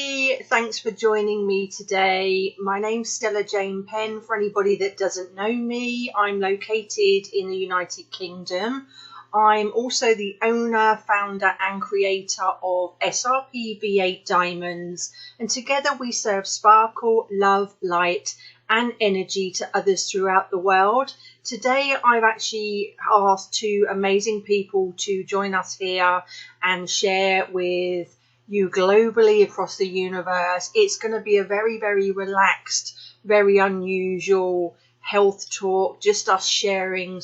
everybody, thanks for joining me today. My name's Stella Jane Penn. For anybody that doesn't know me, I'm located in the United Kingdom. I'm also the owner, founder and creator of SRP V8 Diamonds, and together we serve sparkle, love, light and energy to others throughout the world. Today I've actually asked two amazing people to join us here and share with you globally across the universe. It's going to be a very, very relaxed, very unusual health talk, just us sharing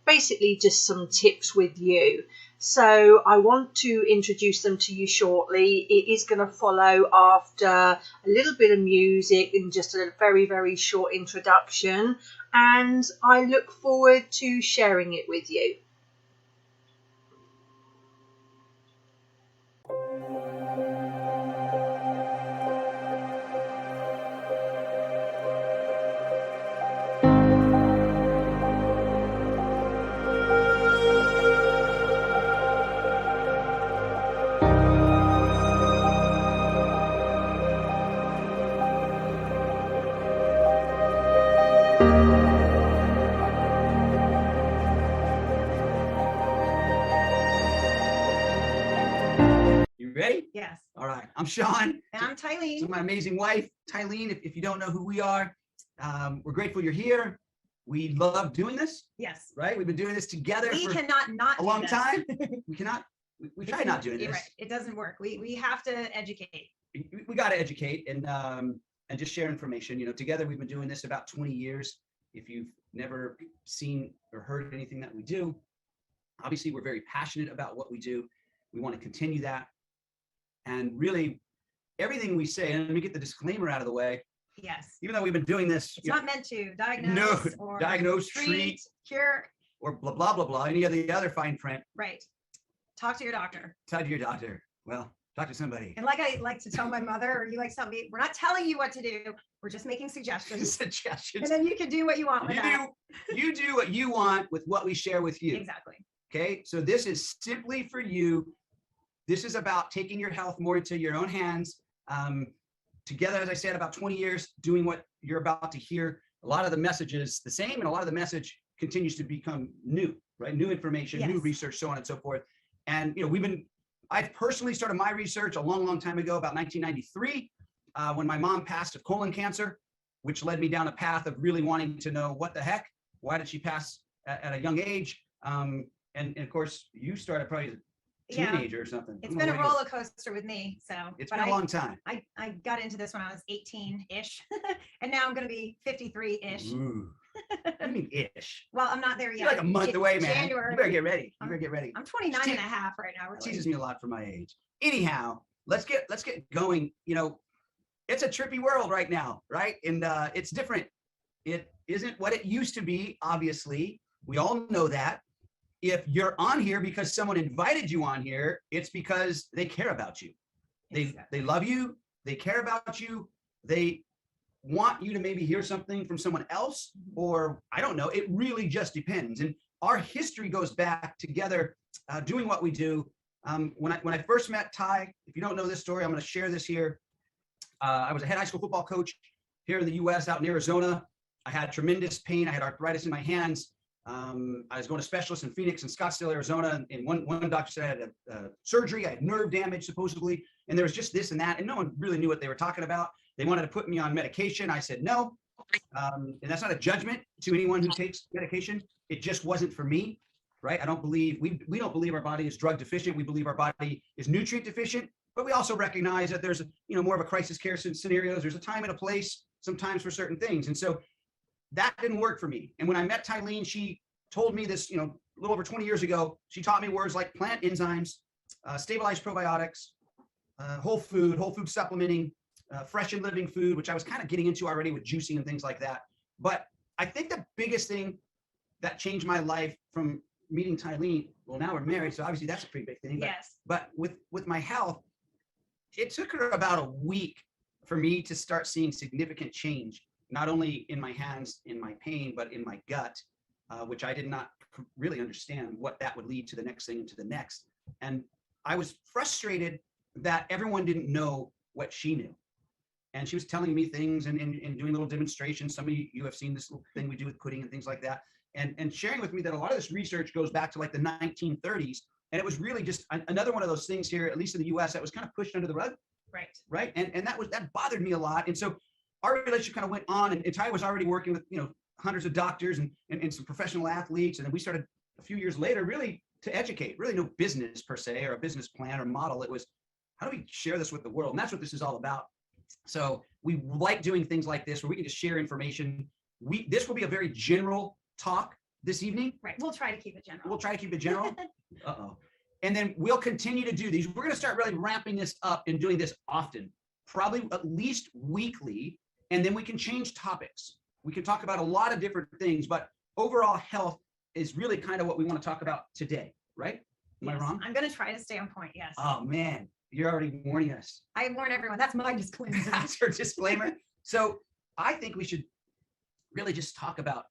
basically just some tips with you. So I want to introduce them to you shortly. It is going to follow after a little bit of music and just a very, very short introduction. And I look forward to sharing it with you. Ready? Yes. All right. I'm Sean. And I'm Tylene. This is my amazing wife, Tylene. If you don't know who we are, we're grateful you're here. We love doing this. Yes. Right? We've been doing this together We for cannot not a long do this. time. We cannot. We try not doing You're this. right. It doesn't work. We have to educate. We got to educate and just share information. You know, together we've been doing this about 20 years. If you've never seen or heard anything that we do, obviously we're very passionate about what we do. We want to continue that. And really, everything we say, and let me get the disclaimer out of the way. Yes. Even though we've been doing this, It's not meant to diagnose or diagnose, treat, cure, or blah, blah, blah, blah, any of the other fine print. Right. Talk to your doctor. Talk to your doctor. Well, talk to somebody. And like I like to tell my mother, or you like to tell me, we're not telling you what to do. We're just making suggestions. Suggestions. And then you can do what you want with that. You do what you want with what we share with you. Exactly. Okay. So this is simply for you. This is about taking your health more into your own hands. Together, as I said, about 20 years doing what you're about to hear. A lot of the message is the same, and a lot of the message continues to become new, right? New information, Yes. new research, so on and so forth. And you know, I've personally started my research a long, long time ago, about 1993, when my mom passed of colon cancer, which led me down a path of really wanting to know what the heck, why did she pass at a young age? And of course, you started probably as a teenager or something. It's been a roller coaster with me. So it's been a long time. I got into this when I was 18-ish, and now I'm going to be 53-ish. Ooh. What do you mean ish? Well, I'm not there yet. You're like a month away, man. January. You better get ready. You better get ready. I'm 29 and a half right now. It teaches me a lot for my age. Anyhow, let's get going. You know, it's a trippy world right now, right? And it's different. It isn't what it used to be, obviously. We all know that. If you're on here because someone invited you on here, it's because they care about you. They love you. They care about you. They want you to maybe hear something from someone else, or I don't know. It really just depends. And our history goes back together doing what we do. When I first met Ty, if you don't know this story, I'm going to share this here. I was a head high school football coach here in the U.S. out in Arizona. I had tremendous pain. I had arthritis in my hands. I was going to specialists in Phoenix and Scottsdale, Arizona, and one doctor said I had a surgery. I had nerve damage, supposedly, and there was just this and that, and no one really knew what they were talking about. They wanted to put me on medication. I said no, and that's not a judgment to anyone who takes medication. It just wasn't for me, right? I don't believe we don't believe our body is drug deficient. We believe our body is nutrient deficient, but we also recognize that there's more of a crisis care scenarios. There's a time and a place sometimes for certain things, and so that didn't work for me. And when I met Tylene, she told me this, a little over 20 years ago. She taught me words like plant enzymes, stabilized probiotics, whole food supplementing, fresh and living food, which I was kind of getting into already with juicing and things like that. But I think the biggest thing that changed my life from meeting Tylene, well, now we're married, so obviously that's a pretty big thing. Yes. But with my health, it took her about a week for me to start seeing significant change, not only in my hands, in my pain, but in my gut, which I did not really understand what that would lead to the next thing and to the next. And I was frustrated that everyone didn't know what she knew. And she was telling me things and doing little demonstrations. Some of you have seen this little thing we do with pudding and things like that. And sharing with me that a lot of this research goes back to like the 1930s. And it was really just another one of those things here, at least in the US, that was kind of pushed under the rug. Right. Right. And that bothered me a lot. And so our relationship kind of went on, and Ty was already working with, hundreds of doctors and some professional athletes. And then we started a few years later really to educate, really no business per se or a business plan or model. It was, how do we share this with the world? And that's what this is all about. So we like doing things like this where we can just share information. This will be a very general talk this evening. Right. We'll try to keep it general. We'll try to keep it general. Uh-oh. And then we'll continue to do these. We're going to start really ramping this up and doing this often, probably at least weekly. And then we can change topics. We can talk about a lot of different things, but overall health is really kind of what we want to talk about today, right? Am I wrong? I'm going to try to stay on point. Yes. Oh man, you're already warning us. I warn everyone. That's my disclaimer. That's her disclaimer. So I think we should really just talk about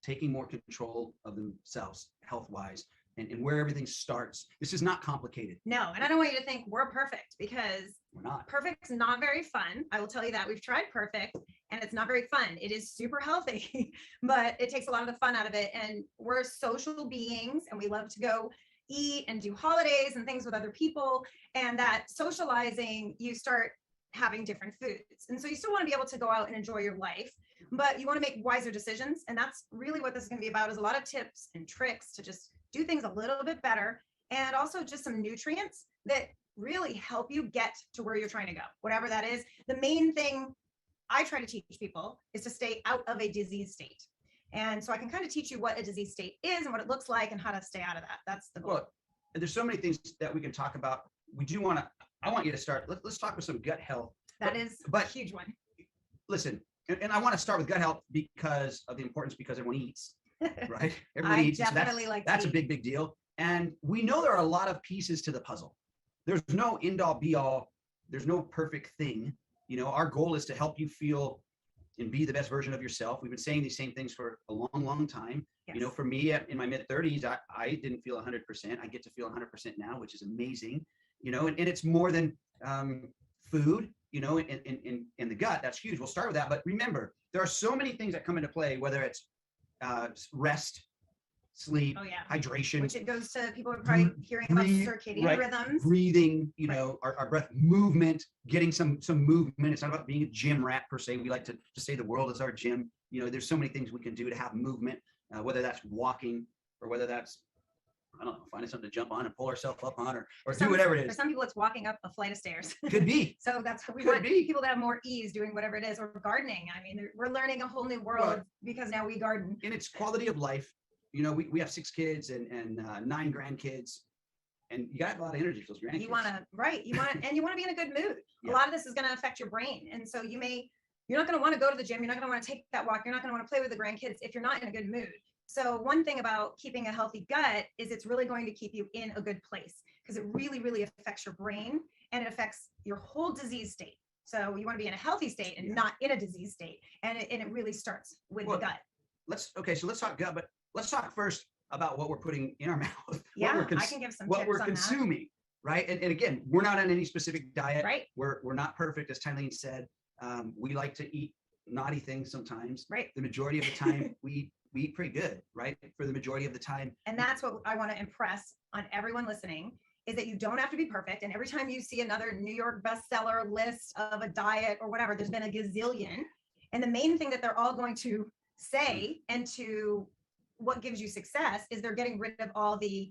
taking more control of themselves health-wise and where everything starts. This is not complicated. No, and I don't want you to think we're perfect, because We're not. perfect's not very fun. I will tell you that. We've tried perfect and it's not very fun. It is super healthy, but it takes a lot of the fun out of it. And we're social beings and we love to go eat and do holidays and things with other people. And that socializing, you start having different foods. And so you still want to be able to go out and enjoy your life, but you want to make wiser decisions. And that's really what this is going to be about, is a lot of tips and tricks to just do things a little bit better. And also just some nutrients that really help you get to where you're trying to go, whatever that is. The main thing I try to teach people is to stay out of a disease state. And so I can kind of teach you what a disease state is and what it looks like and how to stay out of that. That's the goal. Well, there's so many things that we can talk about. I want you to start. Let's talk with some gut health. That is but a huge one. Listen, and I want to start with gut health because of the importance, because everyone eats, right? Everyone I eats. So definitely like to that's a eat. big deal. And we know there are a lot of pieces to the puzzle. There's no end all be all. There's no perfect thing. Our goal is to help you feel and be the best version of yourself. We've been saying these same things for a long, long time. Yes. For me in my mid 30s, I didn't feel 100%. I get to feel 100% now, which is amazing. And it's more than food, in the gut. That's huge. We'll start with that. But remember, there are so many things that come into play, whether it's rest, sleep, Oh, yeah. hydration, Which it goes to, people are probably hearing about breathe, circadian right. rhythms. breathing, Right. our breath, movement, getting some movement. It's not about being a gym rat per se. We like to say the world is our gym. There's so many things we can do to have movement, whether that's walking or whether that's, I don't know, finding something to jump on and pull ourselves up on, or do whatever it For is. some people, it's walking up a flight of stairs. Could be. So that's what we Could want be. people to have more ease doing whatever it is, or gardening. I mean, we're learning a whole new world Well, because now we garden. And it's quality of life. We have 6 kids and 9 grandkids, and you got a lot of energy for those grandkids. You want to be in a good mood. Yeah. A lot of this is going to affect your brain. And so you're not going to want to go to the gym. You're not going to want to take that walk. You're not going to want to play with the grandkids if you're not in a good mood. So one thing about keeping a healthy gut is it's really going to keep you in a good place, because it really, really affects your brain and it affects your whole disease state. So you want to be in a healthy state and not in a disease state. And it really starts with the gut. So let's talk gut, but let's talk first about what we're putting in our mouth. Yeah, I can give some what tips we're on consuming, right? And again, we're not on any specific diet. that. Right. We're not perfect, as Tylene said. We like to eat naughty things sometimes. Right. The majority of the time, we eat pretty good, right? For the majority of the time. And that's what I want to impress on everyone listening, is that you don't have to be perfect. And every time you see another New York bestseller list of a diet or whatever, there's been a gazillion. And the main thing that they're all going to say, and to what gives you success, is they're getting rid of all the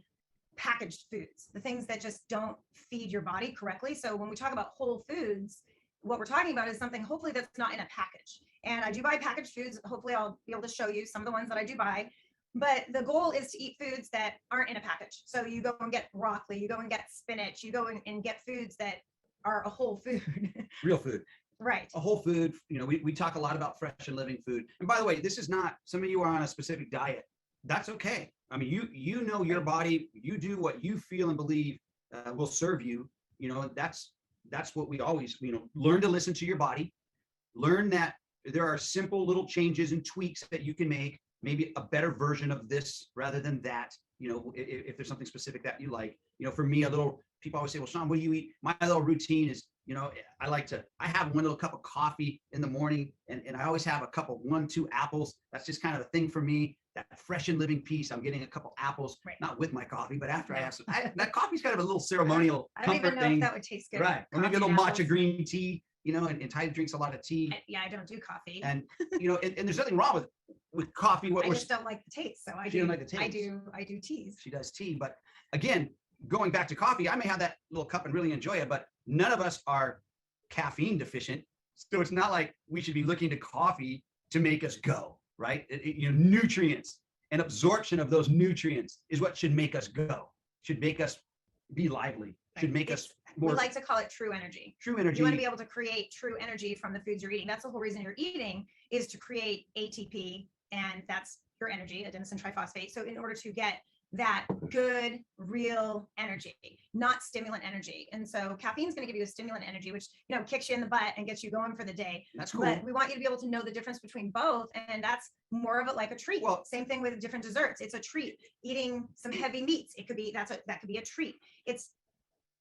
packaged foods, the things that just don't feed your body correctly. So when we talk about whole foods, what we're talking about is something hopefully that's not in a package. And I do buy packaged foods. Hopefully I'll be able to show you some of the ones that I do buy. But the goal is to eat foods that aren't in a package. So you go and get broccoli, you go and get spinach, you go and get foods that are a whole food. Real food. Right. A whole food. We talk a lot about fresh and living food. And by the way, this is not, some of you are on a specific diet. That's okay. I mean, you know your body, you do what you feel and believe will serve you. That's what we always, learn to listen to your body. Learn that there are simple little changes and tweaks that you can make, maybe a better version of this rather than that, if there's something specific that you like. For me, people always say, well, Sean, what do you eat? My little routine is, You know, I have one little cup of coffee in the morning, and I always have a cup of 1-2 apples. That's just kind of a thing for me. That fresh and living piece. I'm getting a couple apples, not with my coffee, but after I have some. That coffee's kind of a little ceremonial I don't even know thing. if that would taste good. Right. Or maybe a little matcha green tea, you know, and Ty drinks a lot of tea. Yeah, I don't do coffee. And, you know, and there's nothing wrong with coffee. I just don't like the taste. So I do teas. She does tea. But again, going back to coffee, I may have that little cup and really enjoy it, but none of us are caffeine deficient. So it's not like we should be looking to coffee to make us go, right? You know, nutrients and absorption of those nutrients is what should make us go, should make us be lively, should make us more. We like to call it true energy. True energy. You want to be able to create true energy from the foods you're eating. That's the whole reason you're eating, is to create ATP, and that's your energy, adenosine triphosphate. So in order to get that good, real energy, not stimulant energy. And so caffeine is going to give you a stimulant energy, which, you know, kicks you in the butt and gets you going for the day. That's cool. But we want you to be able to know the difference between both. And that's more of it like a treat. Well, same thing with different desserts. It's a treat. Eating some heavy meats, that could be a treat. It's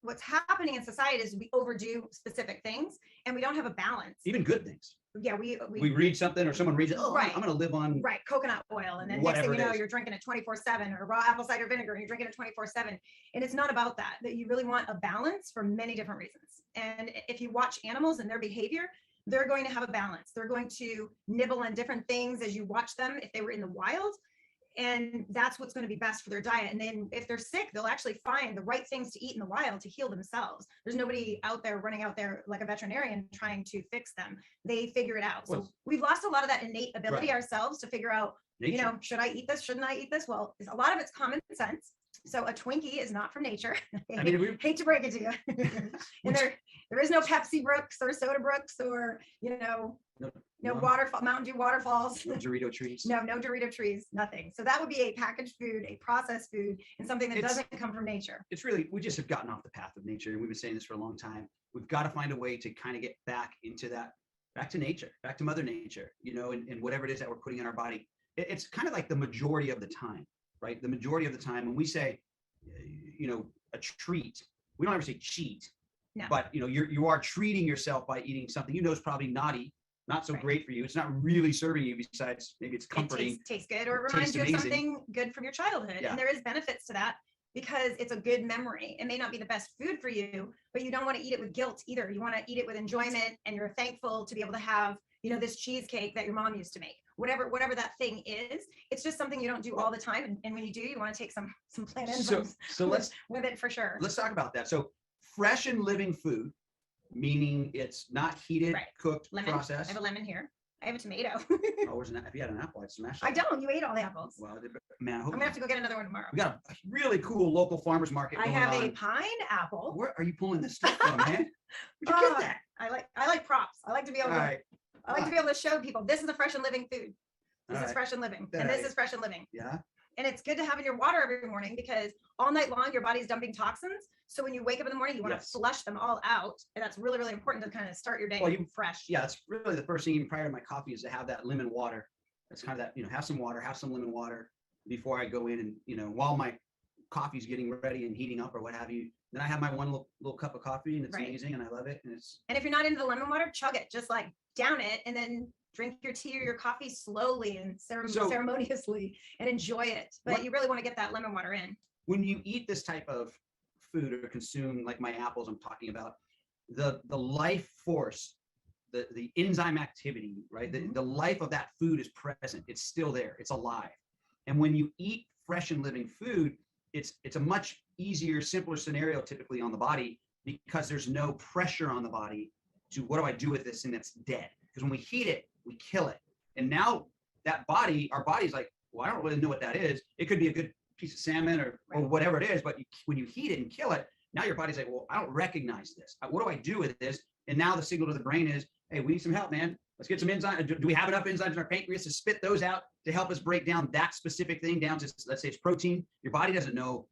what's happening in society is we overdo specific things and we don't have a balance. Even good things. Yeah, we read something or someone reads it. Oh, right. I'm going to live on coconut oil, and then next thing you know, you're drinking it 24/7, or raw apple cider vinegar, and you're drinking it 24/7. And it's not about that. That you really want a balance for many different reasons. And if you watch animals and their behavior, they're going to have a balance. They're going to nibble on different things as you watch them if they were in the wild. And that's what's going to be best for their diet. And then if they're sick, they'll actually find the right things to eat in the wild to heal themselves. There's nobody out there running out there like a veterinarian trying to fix them. They figure it out. So we've lost a lot of that innate ability ourselves to figure out, nature. You know, should I eat this? Shouldn't I eat this? Well, a lot of it's common sense. So a Twinkie is not from nature. I mean, hate to break it to you. And there is no Pepsi Brooks or Soda Brooks or, you know, no waterfall, Mountain Dew waterfalls. No Dorito trees. No Dorito trees, nothing. So that would be a packaged food, a processed food, and something that doesn't come from nature. It's really, we just have gotten off the path of nature, and we've been saying this for a long time. We've got to find a way to kind of get back into that, back to nature, back to Mother Nature, you know, and whatever it is that we're putting in our body. It's kind of like the majority of the time, right? The majority of the time when we say, you know, a treat, we don't ever say cheat, but you know, you are treating yourself by eating something you know is probably not so great for you. It's not really serving you, besides maybe it's comforting. It tastes good, or it reminds you of something good from your childhood. Yeah. And there is benefits to that because it's a good memory. It may not be the best food for you, but you don't want to eat it with guilt either. You want to eat it with enjoyment, and you're thankful to be able to have, you know, this cheesecake that your mom used to make. Whatever that thing is, it's just something you don't do all the time. And when you do, you want to take some plant enzymes with it for sure. Let's talk about that. So fresh and living food, meaning it's not heated, cooked, processed. I have a lemon here. I have a tomato. Oh, where's an apple? If you had an apple, I'd smash it. I don't. You ate all the apples. Well, man, I'm gonna have to go get another one tomorrow. We got a really cool local farmers market. I have a pineapple. Where are you pulling this stuff from, man? Where'd you get that? I like props. I like to be able to. I like to be able to show people this is a fresh and living food. This is fresh and living, and this is fresh and living. Yeah. And it's good to have in your water every morning because all night long your body's dumping toxins. So when you wake up in the morning, you want to flush them all out, and that's really, really important to kind of start your day fresh. Yeah, that's really the first thing even prior to my coffee is to have that lemon water. That's kind of that, you know, have some water, have some lemon water before I go in, and you know, while my coffee's getting ready and heating up or what have you. Then I have my one little cup of coffee, and it's amazing, and I love it. And if you're not into the lemon water, chug it, just like down it, and then drink your tea or your coffee slowly and ceremoniously and enjoy it. But you really want to get that lemon water in. When you eat this type of food or consume, like my apples I'm talking about, the life force, the enzyme activity, right? The life of that food is present. It's still there. It's alive. And when you eat fresh and living food, it's a much easier, simpler scenario typically on the body because there's no pressure on the body to what do I do with this thing that's dead? Because when we heat it, we kill it. And now that body, our body's like, well, I don't really know what that is. It could be a good piece of salmon or whatever it is, but when you heat it and kill it, now your body's like, well, I don't recognize this. What do I do with this? And now the signal to the brain is, hey, we need some help, man. Let's get some enzymes. Do we have enough enzymes in our pancreas to spit those out to help us break down that specific thing down to, let's say it's protein. Your body doesn't know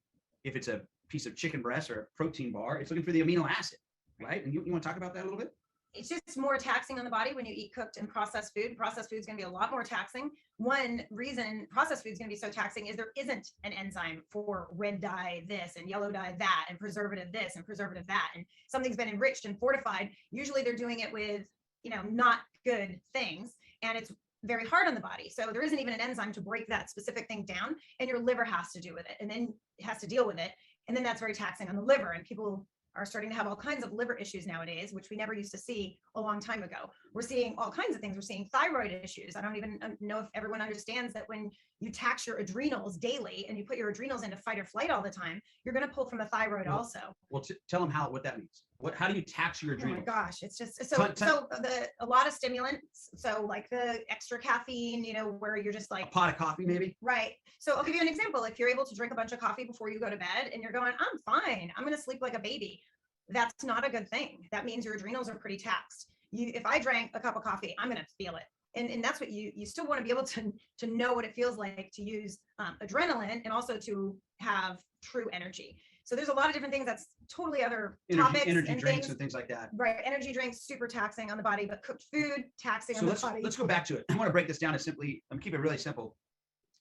if it's a piece of chicken breast or a protein bar. It's looking for the amino acid, right? And you want to talk about that a little bit? it's just more taxing on the body when you eat cooked and processed food. Processed food is going to be a lot more taxing. One reason processed food is going to be so taxing is there isn't an enzyme for red dye this and yellow dye that and preservative this and preservative that. And something's been enriched and fortified. Usually they're doing it with, not good things. And it's very hard on the body. So there isn't even an enzyme to break that specific thing down, and your liver has to do with it. And then it has to deal with it. And then that's very taxing on the liver. And people are starting to have all kinds of liver issues nowadays, which we never used to see a long time ago. We're seeing all kinds of things. We're seeing thyroid issues. I don't even know if everyone understands that when you tax your adrenals daily and you put your adrenals into fight or flight all the time, you're going to pull from the thyroid also. Well, tell them what that means. How do you tax your adrenals? Oh my gosh, it's just a lot of stimulants. So like the extra caffeine, where you're just like a pot of coffee, maybe. Right. So I'll give you an example. If you're able to drink a bunch of coffee before you go to bed and you're going, I'm fine, I'm going to sleep like a baby. That's not a good thing. That means your adrenals are pretty taxed. If I drank a cup of coffee, I'm going to feel it. And that's what you still want to be able to know what it feels like to use adrenaline and also to have true energy. So there's a lot of different things. That's totally other topics. Energy and drinks and things like that. Right. Energy drinks, super taxing on the body, but cooked food, taxing on the body. Let's go back to it. I want to break this down as simply, keep it really simple.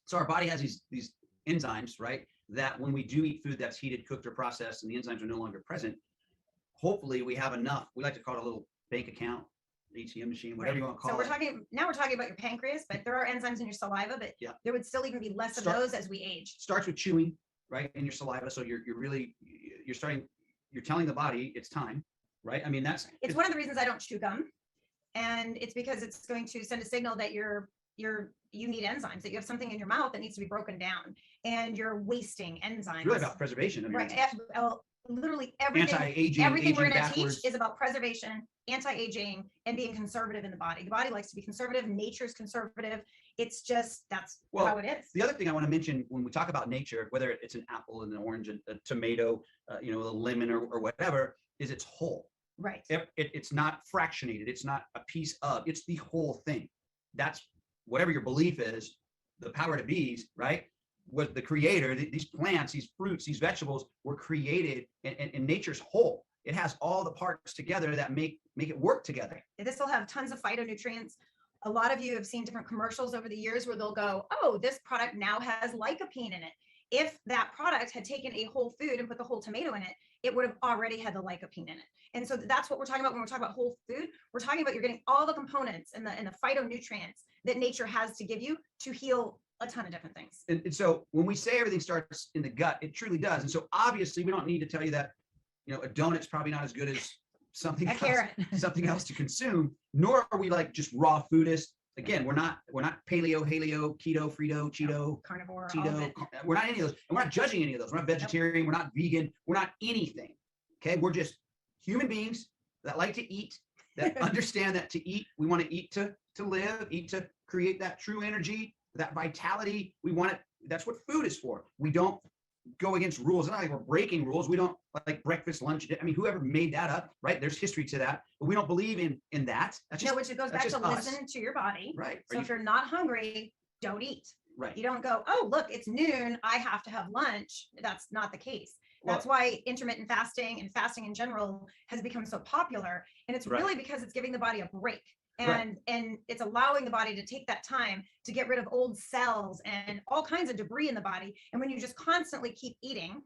So our body has these enzymes, right? That when we do eat food that's heated, cooked, or processed, and the enzymes are no longer present, hopefully we have enough. We like to call it a little bank account, ATM machine, whatever you want to call it. So we're talking about your pancreas, but there are enzymes in your saliva, but there would still even be less of those as we age. Starts with chewing, right, in your saliva. So you're telling the body it's time, right? I mean, it's one of the reasons I don't chew gum, and it's because it's going to send a signal that you need enzymes, that you have something in your mouth that needs to be broken down, and you're wasting enzymes. It's really about preservation. Right. Literally everything we're going to teach is about preservation, anti-aging, and being conservative in the body. The body likes to be conservative. Nature's conservative. It's just, that's how it is. The other thing I want to mention when we talk about nature, whether it's an apple, an orange, a tomato, a lemon or whatever, is it's whole. Right. It's not fractionated. It's not a piece of, it's the whole thing. That's whatever your belief is, the power to bees, right? Was the creator, these plants, these fruits, these vegetables were created in nature's whole. It has all the parts together that make it work together. This will have tons of phytonutrients. A lot of you have seen different commercials over the years where they'll go, oh, this product now has lycopene in it. If that product had taken a whole food and put the whole tomato in it, it would have already had the lycopene in it. And so that's what we're talking about when we're talking about whole food. We're talking about you're getting all the components and the phytonutrients that nature has to give you to heal a ton of different things. And so when we say everything starts in the gut, it truly does. And so obviously we don't need to tell you that, a donut's probably not as good as something else to consume, nor are we like just raw foodists. Again, we're not paleo, haleo, keto, Frito, Cheeto, carnivore, Tito. We're not any of those. And we're not judging any of those. We're not vegetarian. We're not vegan. We're not anything. Okay. We're just human beings that like to eat, that understand that to eat, we want to eat to live, eat to create that true energy, that vitality. We want it. That's what food is for. We don't go against rules. It's not like we're breaking rules. We don't like breakfast, lunch. I mean, whoever made that up, right? There's history to that, but we don't believe in that. That's just, which it goes back to listen to your body. Right. So if you're not hungry, don't eat. Right. You don't go, oh, look, it's noon, I have to have lunch. That's not the case. That's why intermittent fasting and fasting in general has become so popular. And it's really because it's giving the body a break. And it's allowing the body to take that time to get rid of old cells and all kinds of debris in the body. And when you just constantly keep eating,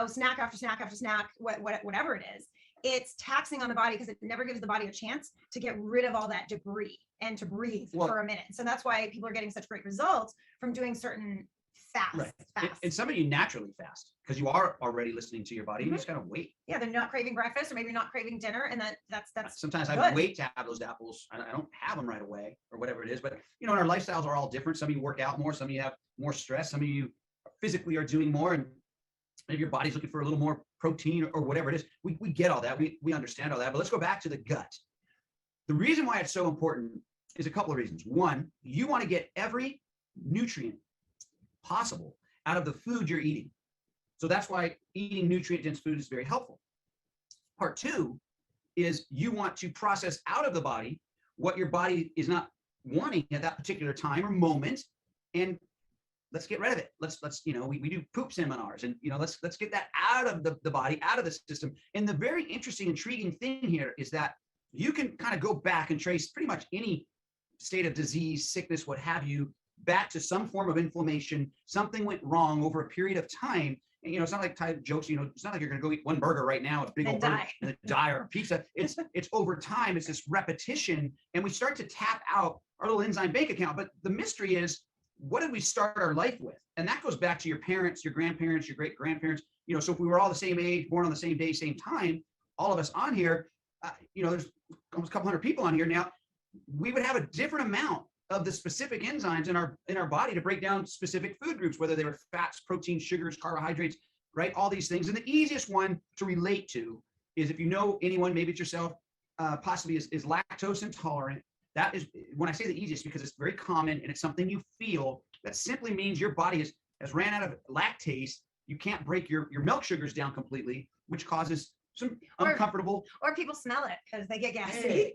snack after snack after snack, whatever it is, it's taxing on the body because it never gives the body a chance to get rid of all that debris and to breathe for a minute. So that's why people are getting such great results from doing certain fasts. And some of you naturally fast because you are already listening to your body. You just gotta wait. Yeah, they're not craving breakfast, or maybe you're not craving dinner, and that's sometimes I wait to have those apples. I don't have them right away or whatever it is. But and our lifestyles are all different. Some of you work out more, some of you have more stress, some of you physically are doing more, and maybe your body's looking for a little more protein or whatever it is. We get all that. We understand all that. But let's go back to the gut. The reason why it's so important is a couple of reasons. One, you want to get every nutrient possible out of the food you're eating. So that's why eating nutrient-dense food is very helpful. Part two is you want to process out of the body what your body is not wanting at that particular time or moment, and let's get rid of it. Let's we do poop seminars, and let's get that out of the body, out of the system. And the very interesting, intriguing thing here is that you can kind of go back and trace pretty much any state of disease, sickness, what have you, back to some form of inflammation. Something went wrong over a period of time. And, it's not like type jokes, it's not like you're going to go eat one burger right now, a big old burger, and then die, or a pizza. It's over time. It's this repetition, and we start to tap out our little enzyme bank account. But the mystery is, what did we start our life with? And that goes back to your parents, your grandparents, your great grandparents. So if we were all the same age, born on the same day, same time, all of us on here, there's almost a couple hundred people on here now, we would have a different amount of the specific enzymes in our body to break down specific food groups, whether they were fats, proteins, sugars, carbohydrates, right? All these things. And the easiest one to relate to is, if you know anyone, maybe it's yourself, possibly is lactose intolerant. That is, when I say the easiest, because it's very common and it's something you feel, that simply means your body has ran out of lactase. You can't break your milk sugars down completely, which causes some uncomfortable. Or people smell it because they get gassy. Hey.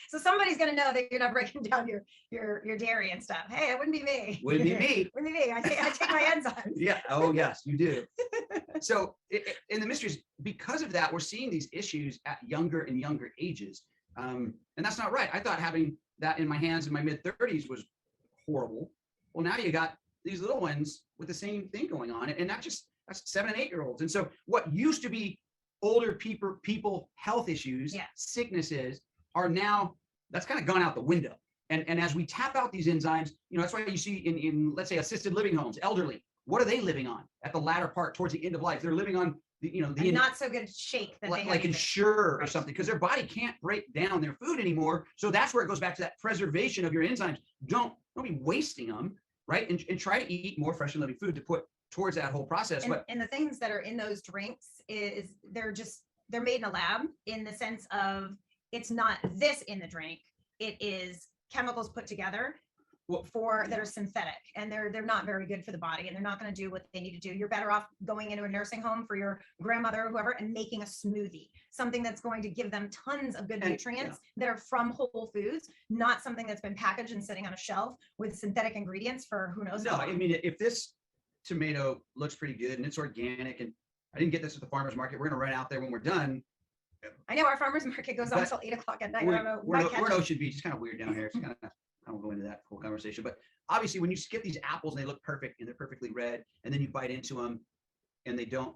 So somebody's going to know that you're not breaking down your dairy and stuff. Hey, it wouldn't be me. Wouldn't be me. Wouldn't be me. I take my enzymes. Yeah. Oh, yes, you do. So, and the mystery is, because of that, we're seeing these issues at younger and younger ages. And that's not right. I thought having that in my hands in my mid-30s was horrible. Well, now you got these little ones with the same thing going on, and that's 7 and 8-year-olds. And so what used to be older people health issues, sicknesses, are now, that's kind of gone out the window. And as we tap out these enzymes, that's why you see in let's say assisted living homes, elderly, what are they living on at the latter part, towards the end of life? They're living on the not so good shake that they like Ensure or something, because their body can't break down their food anymore. So that's where it goes back to that preservation of your enzymes. Don't be wasting them, right? And try to eat more fresh and living food to put towards that whole process. And the things that are in those drinks is they're made in a lab, in the sense of, it's not this in the drink. It is chemicals put together that are synthetic, and they're not very good for the body, and they're not going to do what they need to do. You're better off going into a nursing home for your grandmother or whoever and making a smoothie, something that's going to give them tons of good nutrients that are from whole foods, not something that's been packaged and sitting on a shelf with synthetic ingredients for who knows. No, I mean, if this tomato looks pretty good and it's organic, and I didn't get this at the farmer's market, we're going to run out there when we're done. I know our farmer's market goes on until 8 o'clock at night. We're in Ocean Beach. It's kind of weird down here. It's kind of, I won't go into that whole conversation, but obviously when you get these apples and they look perfect and they're perfectly red, and then you bite into them and they don't,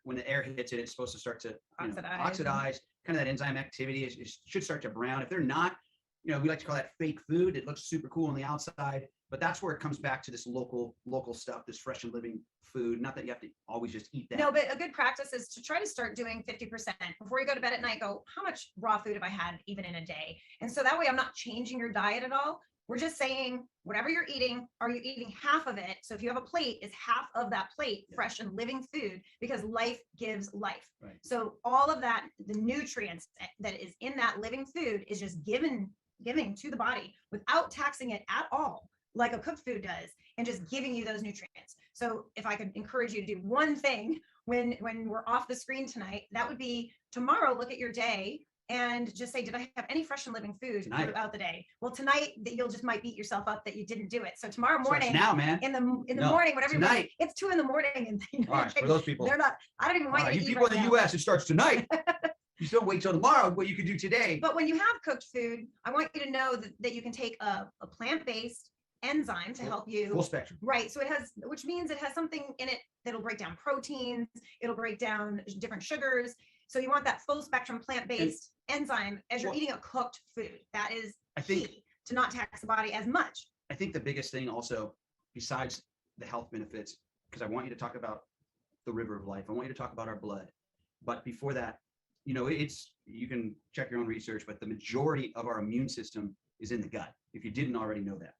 when the air hits it, it's supposed to start to oxidize. Kind of that enzyme activity it should start to brown. If they're not, we like to call that fake food. It looks super cool on the outside, but that's where it comes back to this local stuff, this fresh and living food. Not that you have to always just eat that. No, but a good practice is to try to start doing 50% before you go to bed at night. Go, how much raw food have I had even in a day? And so that way I'm not changing your diet at all. We're just saying, whatever you're eating, are you eating half of it? So if you have a plate, is half of that plate fresh and living food, because life gives life. Right. So all of that, the nutrients that is in that living food is just giving to the body without taxing it at all, like a cooked food does, and just giving you those nutrients. So if I could encourage you to do one thing when we're off the screen tonight, that would be tomorrow, look at your day and just say, did I have any fresh and living food throughout the day? Well, tonight that you'll just might beat yourself up that you didn't do it. So tomorrow morning, now, man, in the morning, whatever tonight. It's 2 a.m. and all right, for those people, they're not, I don't even want you to eat people right in the now. US, it starts tonight. You still wait till tomorrow, what you could do today. But when you have cooked food, I want you to know that you can take a plant-based enzyme to help you. Full spectrum. Right. So which means it has something in it that'll break down proteins, it'll break down different sugars. So you want that full spectrum plant-based enzyme as you're eating a cooked food. That is key to not tax the body as much. I think the biggest thing also, besides the health benefits, because I want you to talk about the river of life. I want you to talk about our blood. But before that, you can check your own research, but the majority of our immune system is in the gut, if you didn't already know that.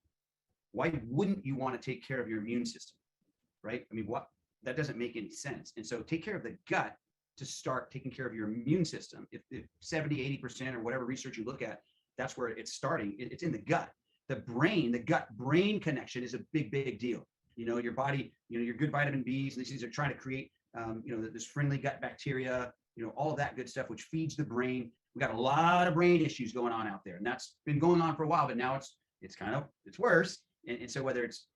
Why wouldn't you want to take care of your immune system, right? I mean, that doesn't make any sense. And so take care of the gut to start taking care of your immune system. If 70, 80% or whatever research you look at, that's where it's starting. It's in the gut. The gut-brain connection is a big, big deal. Your body, your good vitamin Bs, and these things are trying to create, this friendly gut bacteria, all of that good stuff, which feeds the brain. We got a lot of brain issues going on out there, and that's been going on for a while, but now it's worse. And so whether it's,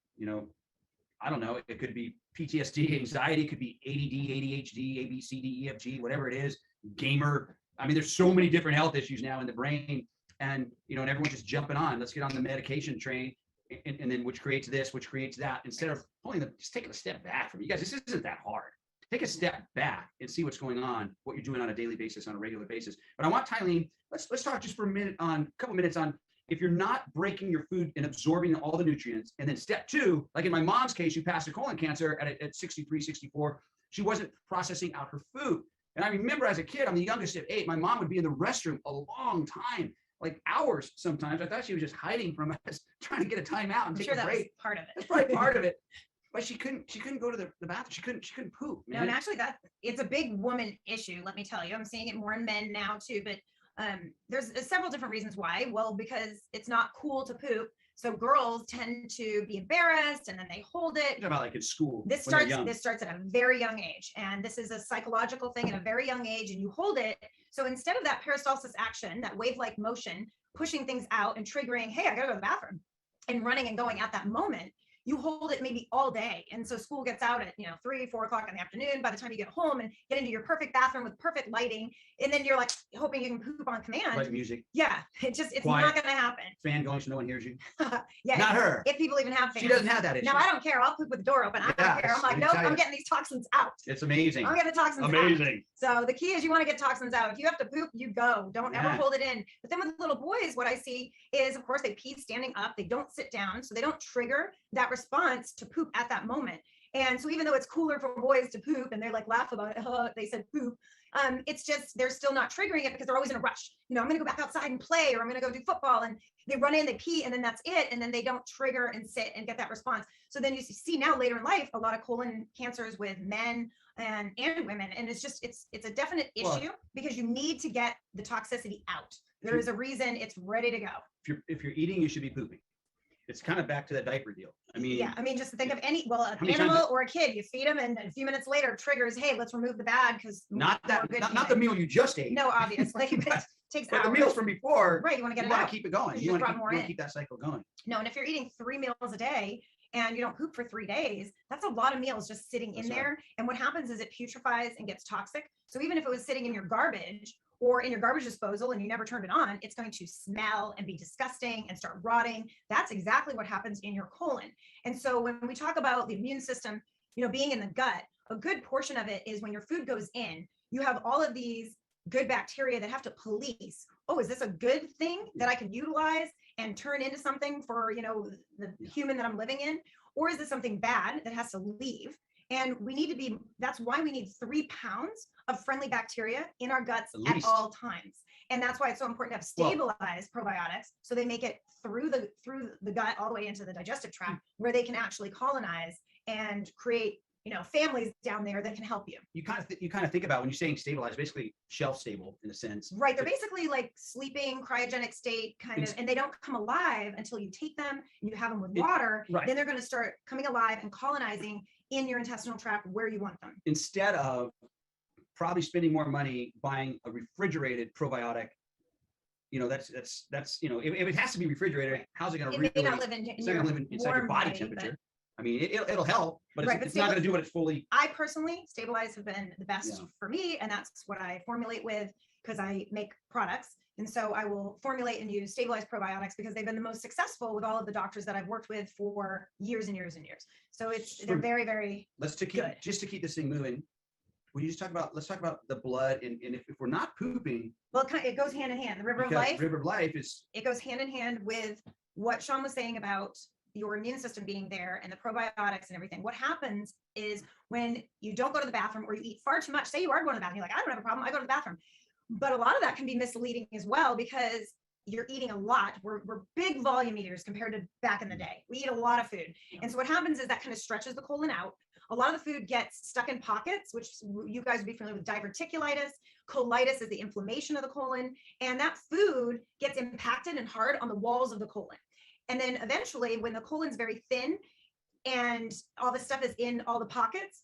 I don't know, it could be PTSD, anxiety, it could be ADD, ADHD, A, B, C, D, E, F, G, whatever it is, gamer, I mean, there's so many different health issues now in the brain, and and everyone's just jumping on. Let's get on the medication train, and then which creates this, which creates that. Instead of just taking a step back from you guys, this isn't that hard. Take a step back and see what's going on, what you're doing on a daily basis, on a regular basis. But I want Tylene, let's talk just for a couple minutes on if you're not breaking your food and absorbing all the nutrients. And then step two, like in my mom's case, she passed a colon cancer at 63, 64. She wasn't processing out her food. And I remember as a kid, I'm the youngest of 8, my mom would be in the restroom a long time, like hours sometimes. I thought she was just hiding from us, trying to get a timeout and take a break. Was part of it. That's probably part of it. But she couldn't go to the bathroom. She couldn't poop, man. No, and actually it's a big woman issue, let me tell you. I'm seeing it more in men now too, but there's several different reasons why. Well, because it's not cool to poop. So girls tend to be embarrassed and then they hold it. You're about like in school. This starts at a very young age. And this is a psychological thing at a very young age, and you hold it. So instead of that peristalsis action, that wave-like motion, pushing things out and triggering, hey, I gotta go to the bathroom, and running and going at that moment, you hold it maybe all day. And so school gets out at 3, 4 o'clock in the afternoon. By the time you get home and get into your perfect bathroom with perfect lighting, and then you're like hoping you can poop on command. Like music. Yeah, it's Quiet. not gonna happen. Fan going so no one hears you. Yeah, Not her. If people even have fans. She doesn't have that issue. No, I don't care. I'll poop with the door open. I don't care. I'm like, nope, I'm getting these toxins out. It's amazing. I'm getting the toxins out. Amazing. So the key is you want to get toxins out. If you have to poop, you go. Don't ever Yeah. hold it in. But then with little boys, what I see is, of course, they pee standing up. They don't sit down. So they don't trigger that response to poop at that moment. And so even though it's cooler for boys to poop and they're like laugh about it, they said poop, it's just they're still not triggering it because they're always in a rush. I'm going to go back outside and play, or I'm going to go do football, and they run in, they pee, and then that's it. And then they don't trigger and sit and get that response. So then you see now later in life a lot of colon cancers with men and women, and it's a definite issue because you need to get the toxicity out. There is a reason it's ready to go. If you're eating, you should be pooping. It's kind of back to that diaper deal. I mean, just think of an animal or a kid. You feed them, and a few minutes later triggers, hey, let's remove the bad because not the meal you just ate. No, obviously, but takes but hours. the meals from before. Right, you want to You want to keep it going. You want to keep that cycle going. No, and if you're eating 3 meals a day and you don't poop for 3 days, that's a lot of meals just sitting in there. And what happens is it putrefies and gets toxic. So even if it was sitting in your garbage or in your garbage disposal and you never turned it on, it's going to smell and be disgusting and start rotting. That's exactly what happens in your colon. And so when we talk about the immune system, being in the gut, a good portion of it is when your food goes in, you have all of these good bacteria that have to police, oh, is this a good thing that I can utilize and turn into something for, the human that I'm living in? Or is this something bad that has to leave? And that's why we need 3 pounds of friendly bacteria in our guts at all times. And that's why it's so important to have stabilized probiotics, so they make it through the gut all the way into the digestive tract, where they can actually colonize and create, families down there that can help you. You kind of think about when you're saying stabilized, basically shelf stable in a sense. Right. They're basically like sleeping, cryogenic state kind of, and they don't come alive until you take them and you have them with water. Right. Then they're going to start coming alive and colonizing in your intestinal tract where you want them. Instead of probably spending more money buying a refrigerated probiotic, that's if it has to be refrigerated, how's it going to It may not live inside your body temperature? I mean, it'll help, but it's not going to do what it's fully. I personally, stabilized have been the best for me, and that's what I formulate with because I make products. And so I will formulate and use stabilized probiotics because they've been the most successful with all of the doctors that I've worked with for years and years and years. So they're very, very good. Just to keep this thing moving. Let's talk about the blood, and if we're not pooping. Well, it goes hand in hand. The river of life. River of life it goes hand in hand with what Sean was saying about your immune system being there and the probiotics and everything. What happens is when you don't go to the bathroom or you eat far too much, say you are going to the bathroom, you're like, I don't have a problem, I go to the bathroom. But a lot of that can be misleading as well because you're eating a lot. We're big volume eaters compared to back in the day. We eat a lot of food. And so what happens is that kind of stretches the colon out. A lot of the food gets stuck in pockets, which you guys would be familiar with diverticulitis. Colitis is the inflammation of the colon. And that food gets impacted and hard on the walls of the colon. And then eventually when the colon's very thin and all the stuff is in all the pockets,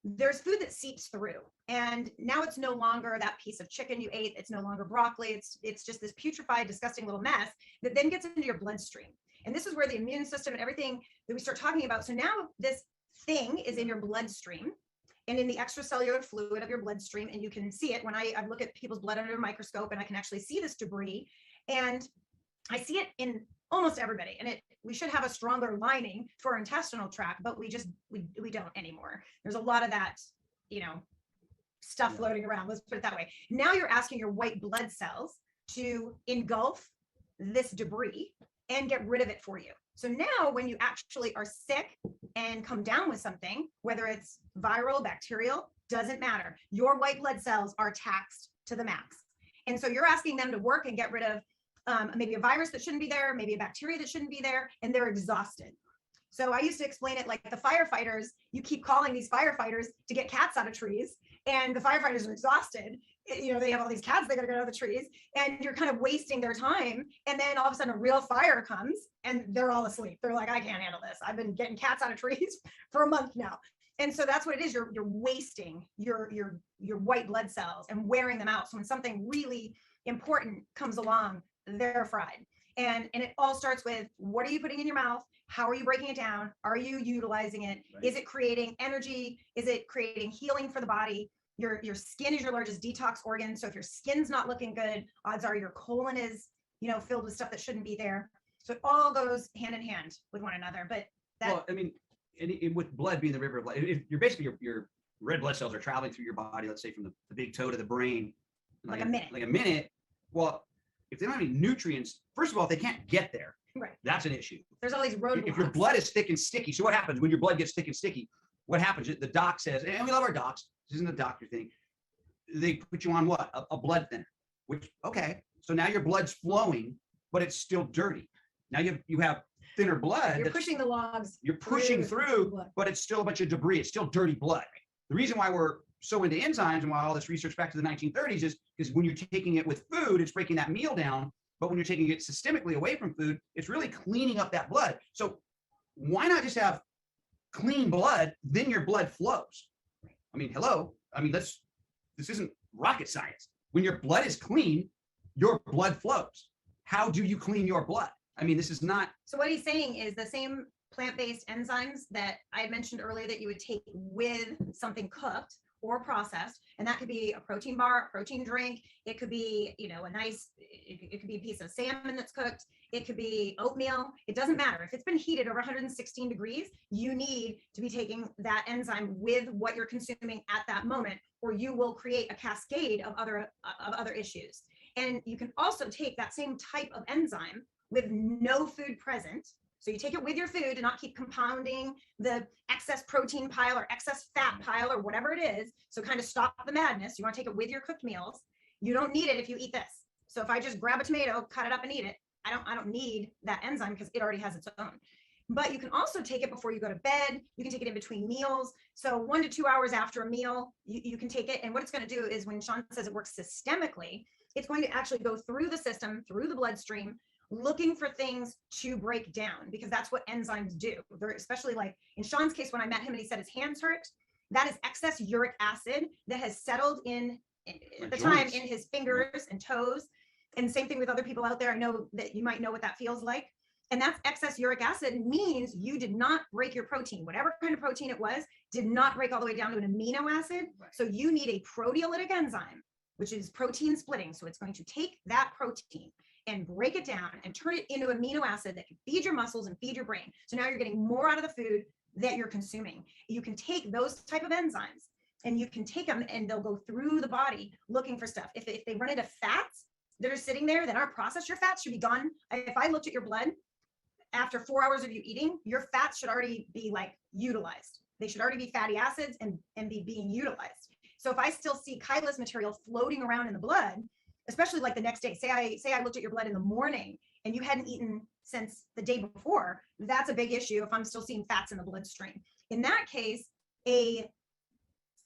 there's food that seeps through. And now it's no longer that piece of chicken you ate. It's no longer broccoli. It's just this putrefied, disgusting little mess that then gets into your bloodstream. And this is where the immune system and everything that we start talking about. So now this thing is in your bloodstream and in the extracellular fluid of your bloodstream. And you can see it when I look at people's blood under a microscope, and I can actually see this debris. And I see it in almost everybody. And we should have a stronger lining to our intestinal tract, but we don't anymore. There's a lot of that, stuff floating around. Let's put it that way. Now you're asking your white blood cells to engulf this debris and get rid of it for you. So now when you actually are sick and come down with something, whether it's viral, bacterial, doesn't matter. Your white blood cells are taxed to the max. And so you're asking them to work and get rid of maybe a virus that shouldn't be there, maybe a bacteria that shouldn't be there, and they're exhausted. So I used to explain it like the firefighters, you keep calling these firefighters to get cats out of trees, and the firefighters are exhausted. They have all these cats they gotta get out of the trees, and you're kind of wasting their time. And then all of a sudden a real fire comes and they're all asleep. They're like, I can't handle this. I've been getting cats out of trees for a month now. And so that's what it is. You're wasting your white blood cells and wearing them out. So when something really important comes along, they're fried. And it all starts with, what are you putting in your mouth? How are you breaking it down? Are you utilizing it? Right. Is it creating energy? Is it creating healing for the body? Your skin is your largest detox organ. So if your skin's not looking good, odds are your colon is, filled with stuff that shouldn't be there. So it all goes hand in hand with one another. But with blood being the river of life, if you're basically your red blood cells are traveling through your body, let's say from the big toe to the brain, like a minute. Like a minute. Well, if they don't have any nutrients, first of all, if they can't get there, right, that's an issue. There's all these roadblocks. If your blood is thick and sticky, so what happens when your blood gets thick and sticky? What happens? The doc says, and we love our docs, this isn't a doctor thing, they put you on what? A blood thinner, which, okay, so now your blood's flowing, but it's still dirty. Now you have thinner blood. You're pushing the logs. You're pushing through, but it's still a bunch of debris. It's still dirty blood. The reason why we're so into enzymes and why all this research back to the 1930s is because when you're taking it with food, it's breaking that meal down. But when you're taking it systemically away from food, it's really cleaning up that blood. So why not just have clean blood? Then your blood flows. I mean, hello. I mean, this isn't rocket science. When your blood is clean, your blood flows. How do you clean your blood? I mean, this is not. So what he's saying is the same plant-based enzymes that I had mentioned earlier that you would take with something cooked or processed, and that could be a protein bar, a protein drink. It could be, it could be a piece of salmon that's cooked. It could be oatmeal. It doesn't matter. If it's been heated over 116 degrees, you need to be taking that enzyme with what you're consuming at that moment, or you will create a cascade of other issues. And you can also take that same type of enzyme with no food present. So you take it with your food to not keep compounding the excess protein pile or excess fat pile or whatever it is. So kind of stop the madness. You want to take it with your cooked meals. You don't need it if you eat this. So if I just grab a tomato, cut it up and eat it, I don't need that enzyme because it already has its own. But you can also take it before you go to bed. You can take it in between meals. So 1 to 2 hours after a meal, you can take it. And what it's going to do is when Sean says it works systemically, it's going to actually go through the system, through the bloodstream, looking for things to break down, because that's what enzymes do. They're especially like in Sean's case, when I met him and he said his hands hurt, that is excess uric acid that has settled in at the time in his fingers and toes. And same thing with other people out there. I know that you might know what that feels like. And that's excess uric acid means you did not break your protein. Whatever kind of protein it was, did not break all the way down to an amino acid. Right. So you need a proteolytic enzyme, which is protein splitting. So it's going to take that protein and break it down and turn it into amino acid that can feed your muscles and feed your brain. So now you're getting more out of the food that you're consuming. You can take those type of enzymes and you can take them and they'll go through the body looking for stuff. If they run into fats that are sitting there that aren't processed, your fats should be gone. If I looked at your blood after 4 hours of you eating, your fats should already be like utilized. They should already be fatty acids and be being utilized. So if I still see chylous material floating around in the blood, especially like the next day, say I looked at your blood in the morning and you hadn't eaten since the day before, that's a big issue if I'm still seeing fats in the bloodstream. In that case, a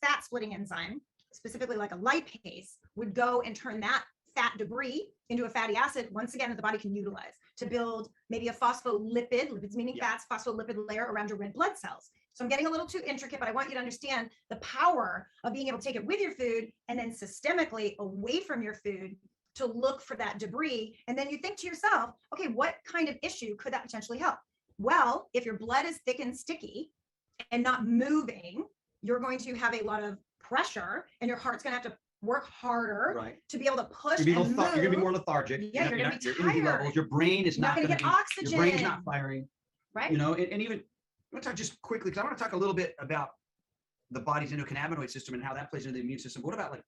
fat splitting enzyme, specifically like a lipase, would go and turn that fat debris into a fatty acid, once again, that the body can utilize to build maybe a phospholipid, lipids meaning fats, phospholipid layer around your red blood cells. So I'm getting a little too intricate, but I want you to understand the power of being able to take it with your food and then systemically away from your food to look for that debris. And then you think to yourself, okay, what kind of issue could that potentially help? Well, if your blood is thick and sticky and not moving, you're going to have a lot of pressure and your heart's going to have to work harder Right. to be able to push You're and move. going to be more lethargic. Yeah, you're going to be your energy tired. levels, your brain is You're not going going to to get be, oxygen. your brain's not firing, right? you know, and even, I want to talk just quickly, because I want to talk a little bit about the body's endocannabinoid system and how that plays into the immune system. What about like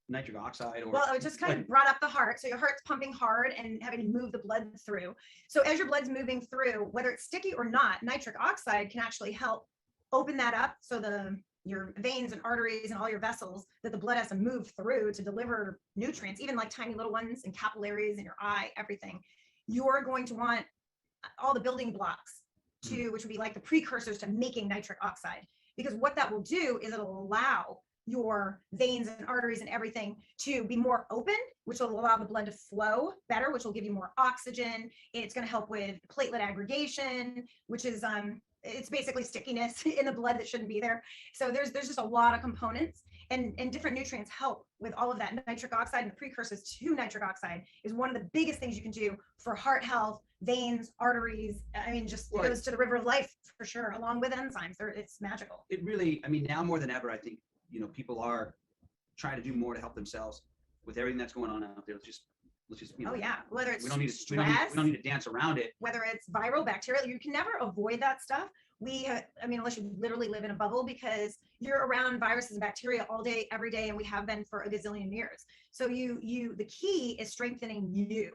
nitric oxide? Or well, it just kind of brought up the heart. So your heart's pumping hard and having to move the blood through. So as your blood's moving through, whether it's sticky or not, nitric oxide can actually help open that up. So your veins and arteries and all your vessels that the blood has to move through to deliver nutrients, even like tiny little ones and capillaries in your eye, everything. You're going to want all the building blocks which would be like the precursors to making nitric oxide. Because what that will do is it'll allow your veins and arteries and everything to be more open, which will allow the blood to flow better, which will give you more oxygen. It's going to help with platelet aggregation, which is it's basically stickiness in the blood that shouldn't be there. So there's just a lot of components, and different nutrients help with all of that. Nitric oxide and the precursors to nitric oxide is one of the biggest things you can do for heart health, veins, arteries. I mean, just it goes to the river of life for sure, along with enzymes. It's magical. It really, I mean, now more than ever, I think, you know, people are trying to do more to help themselves with everything that's going on out there. Let's just, you know, oh yeah, whether it's we don't need to dance around it. Whether it's viral, bacterial, you can never avoid that stuff. I mean, unless you literally live in a bubble, because you're around viruses and bacteria all day, every day, and we have been for a gazillion years. So the key is strengthening you.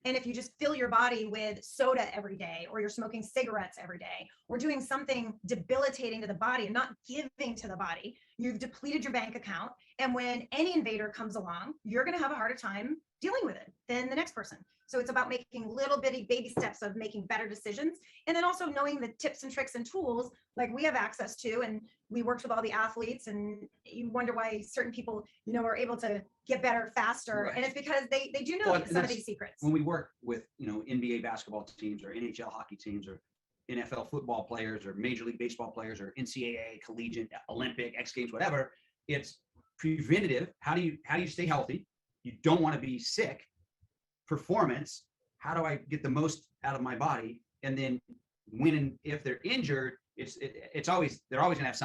And if you just fill your body with soda every day, or you're smoking cigarettes every day, or doing something debilitating to the body and not giving to the body, you've depleted your bank account. And when any invader comes along, you're going to have a harder time dealing with it than the next person. So it's about making little bitty baby steps of making better decisions. And then also knowing the tips and tricks and tools like we have access to, and we worked with all the athletes, and you wonder why certain people, you know, are able to get better faster. Right. And it's because they do know some of these secrets. When we work with, you know, NBA basketball teams or NHL hockey teams or NFL football players or Major League Baseball players or NCAA, collegiate, Olympic, X Games, whatever, it's preventative. How do you stay healthy? You don't want to be sick. Performance, how do I get the most out of my body? And then when and if they're injured, they're always going to have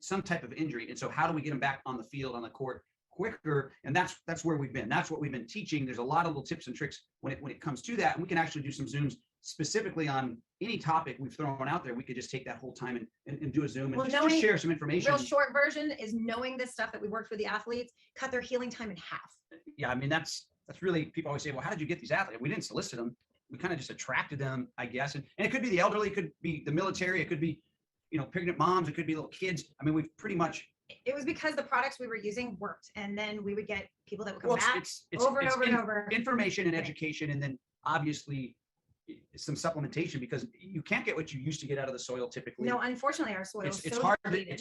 some type of injury. And so how do we get them back on the field, on the court quicker? And that's where we've been. That's what we've been teaching. There's a lot of little tips and tricks when it comes to that. And we can actually do some Zooms specifically on any topic we've thrown out there. We could just take that whole time and do a Zoom and just share some information. Real short version is knowing this stuff that we worked with the athletes, cut their healing time in half. Yeah, I mean, that's really, people always say, well, how did you get these athletes? We didn't solicit them. We kind of just attracted them, I guess. And it could be the elderly, it could be the military, it could be, you know, pregnant moms, it could be little kids. I mean, we've pretty much. It was because the products we were using worked. And then we would get people that would come back over and over. Information and education. And then obviously some supplementation, because you can't get what you used to get out of the soil typically. No, unfortunately, our soil it's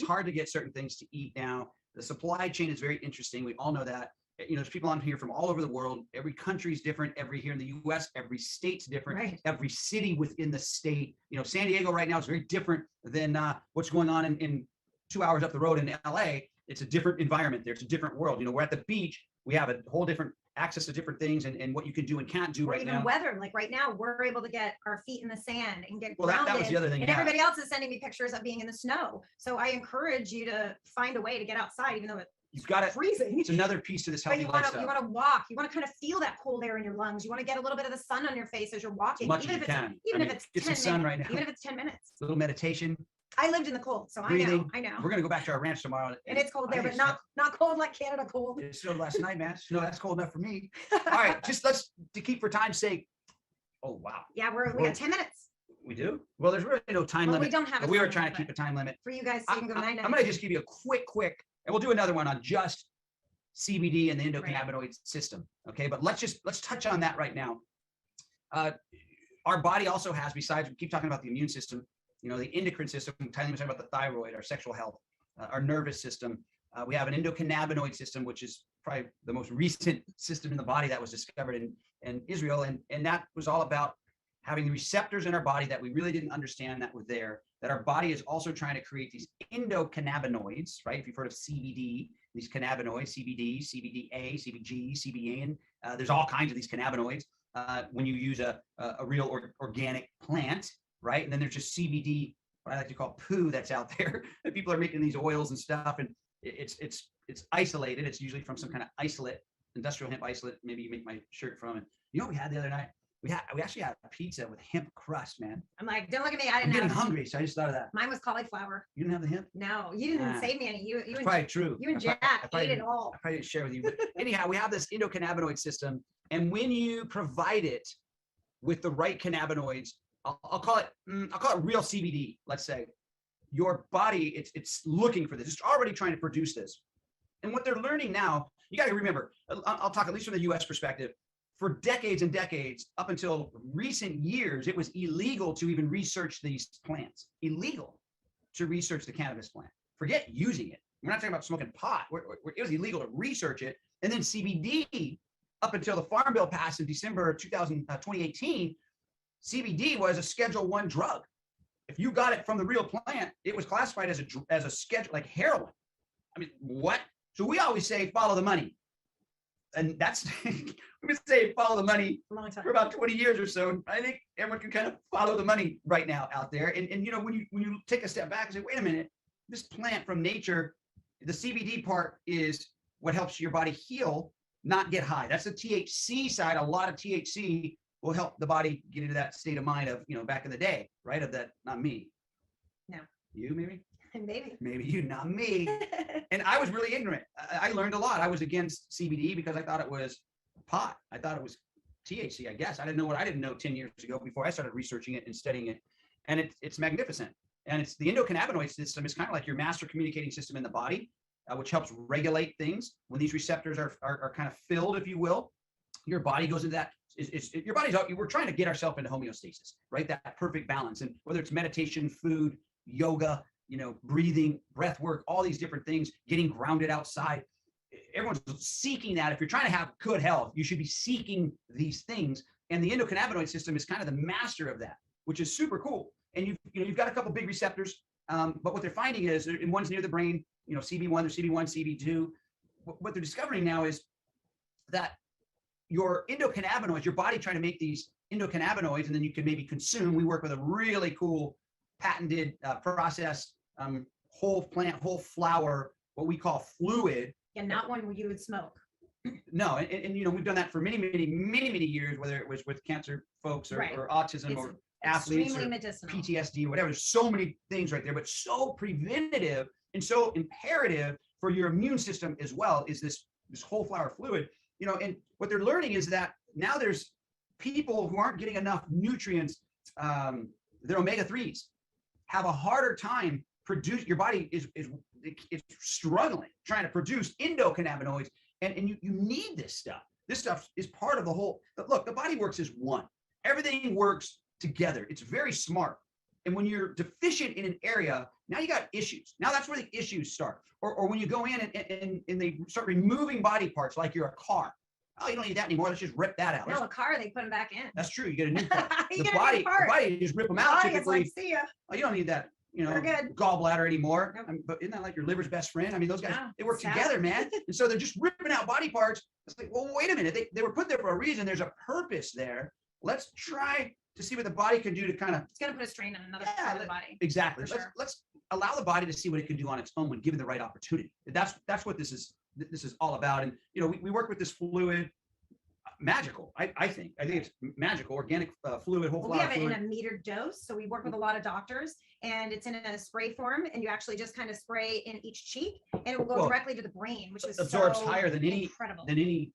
hard to get certain things to eat now. The supply chain is very interesting. We all know that. You know, there's people on here from all over the world. Every country is different. Here in the U.S., every state's different. Right. Every city within the state. You know, San Diego right now is very different than what's going on in 2 hours up the road in L.A. It's a different environment there. It's a different world. You know, we're at the beach. We have a whole different access to different things and what you can do and can't do right now. Even weather, like right now, we're able to get our feet in the sand and get grounded. That was the other thing. And everybody else is sending me pictures of being in the snow. So I encourage you to find a way to get outside, even though you've got it freezing. It's another piece to this healthy lifestyle. You want to walk. You want to kind of feel that cold air in your lungs. You want to get a little bit of the sun on your face as you're walking. As much as you can. Even if it's 10 minutes. Sun right now. Even if it's 10 minutes. A little meditation. I lived in the cold, so breathing. I know. We're gonna go back to our ranch tomorrow. And it's cold there, but not cold like Canada cold. It snowed last night, man. No, that's cold enough for me. All right, just to keep for time's sake. Oh wow. Yeah, we got 10 minutes. We do? Well, there's really no time limit. We don't have. We were trying to keep a time limit for you guys. So you can go 9 I'm gonna just give you a quick, and we'll do another one on just CBD and the endocannabinoid system. Okay, but let's touch on that right now. Our body also has, besides, we keep talking about the immune system, you know, the endocrine system, talking about the thyroid, our sexual health, our nervous system. We have an endocannabinoid system, which is probably the most recent system in the body that was discovered in Israel. And that was all about having the receptors in our body that we really didn't understand that were there, that our body is also trying to create these endocannabinoids, right? If you've heard of CBD, these cannabinoids, CBD, CBDA, CBG, CBN, there's all kinds of these cannabinoids when you use a real organic plant. Right. And then there's just CBD what I like to call poo that's out there. And people are making these oils and stuff, and it's isolated. It's usually from some kind of isolate, industrial hemp isolate. Maybe you make my shirt from it. You know what we had the other night? We actually had a pizza with hemp crust, man. I'm like, don't look at me. I I'm didn't getting have hungry, so I just thought of that. Mine was cauliflower. You didn't have the hemp? No, you didn't save me any. You and Probably true. You and I Jack probably ate it all. I probably didn't share with you. But anyhow, we have this endocannabinoid system, and when you provide it with the right cannabinoids, I'll call it real CBD. Let's say your body, it's looking for this. It's already trying to produce this. And what they're learning now, you got to remember. I'll talk at least from the U.S. perspective. For decades and decades, up until recent years, it was illegal to even research these plants. Illegal to research the cannabis plant. Forget using it. We're not talking about smoking pot. It was illegal to research it. And then CBD, up until the Farm Bill passed in December 2018, CBD was a Schedule I drug. If you got it from the real plant, it was classified as a schedule, like heroin. I mean, what? So we always say follow the money. And that's, we've been saying follow the money for about 20 years or so. I think everyone can kind of follow the money right now out there. And you know, when you take a step back and say, wait a minute, this plant from nature, the CBD part is what helps your body heal, not get high. That's the THC side. A lot of THC will help the body get into that state of mind of, you know, back in the day, right? Of that, not me. No. You maybe? Maybe you, not me. And I was really ignorant. I learned a lot. I was against CBD because I thought it was pot. I thought it was THC, I guess. I didn't know what I didn't know 10 years ago before I started researching it and studying it. And it's magnificent. And it's the endocannabinoid system is kind of like your master communicating system in the body, which helps regulate things. When these receptors are kind of filled, if you will, your body goes into that. Your body's out. We're trying to get ourselves into homeostasis, right? That perfect balance. And whether it's meditation, food, yoga, you know, breathing, breath work, all these different things, getting grounded outside. Everyone's seeking that. If you're trying to have good health, you should be seeking these things. And the endocannabinoid system is kind of the master of that, which is super cool. And you've got a couple big receptors, but what they're finding is, and one's near the brain, you know, CB1, there's CB1, CB2. What they're discovering now is that your endocannabinoids, your body trying to make these endocannabinoids, and then you can maybe consume. We work with a really cool patented process, whole plant, whole flower, what we call fluid. Yeah, not one where you would smoke. No, and you know, we've done that for many years, whether it was with cancer folks or autism or athletes or medicinal. PTSD or whatever. There's so many things right there, but so preventative and so imperative for your immune system as well is this whole flower fluid. You know, and what they're learning is that now there's people who aren't getting enough nutrients, their omega-3s, have a harder time your body is struggling trying to produce endocannabinoids, and you need this stuff. This stuff is part of the whole. Look, the body works as one. Everything works together. It's very smart. And when you're deficient in an area, now you got issues. Now that's where the issues start. Or when you go in and they start removing body parts, like you're a car. Oh, you don't need that anymore. Let's just rip that out. No, a car, they put them back in. That's true. You get a new part. You the get a new part. body, you just rip them out. Typically, like, see ya. Oh, you don't need that, you know, We're good. gallbladder anymore. Nope. But isn't that like your liver's best friend? I mean, those guys, Yeah, they work sad. together, man. And so they're just ripping out body parts. It's like, well, wait a minute. They were put there for a reason. There's a purpose there. Let's try to see what the body can do to kind of. It's going to put a strain on another part of the body. Exactly. For Let's allow the body to see what it can do on its own when given the right opportunity. That's what this is all about. And, you know, we work with this fluid. Magical, I think it's magical, organic fluid, whole flower we have fluid. it in a metered dose, so we work with a lot of doctors, and it's in a spray form, and you actually just kind of spray in each cheek, and it will go directly to the brain, which is absorbs so higher than incredible. any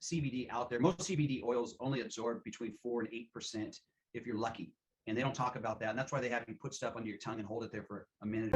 CBD out there. Most CBD oils only absorb between 4 and 8% if you're lucky, and they don't talk about that, and that's why they have you put stuff under your tongue and hold it there for a minute.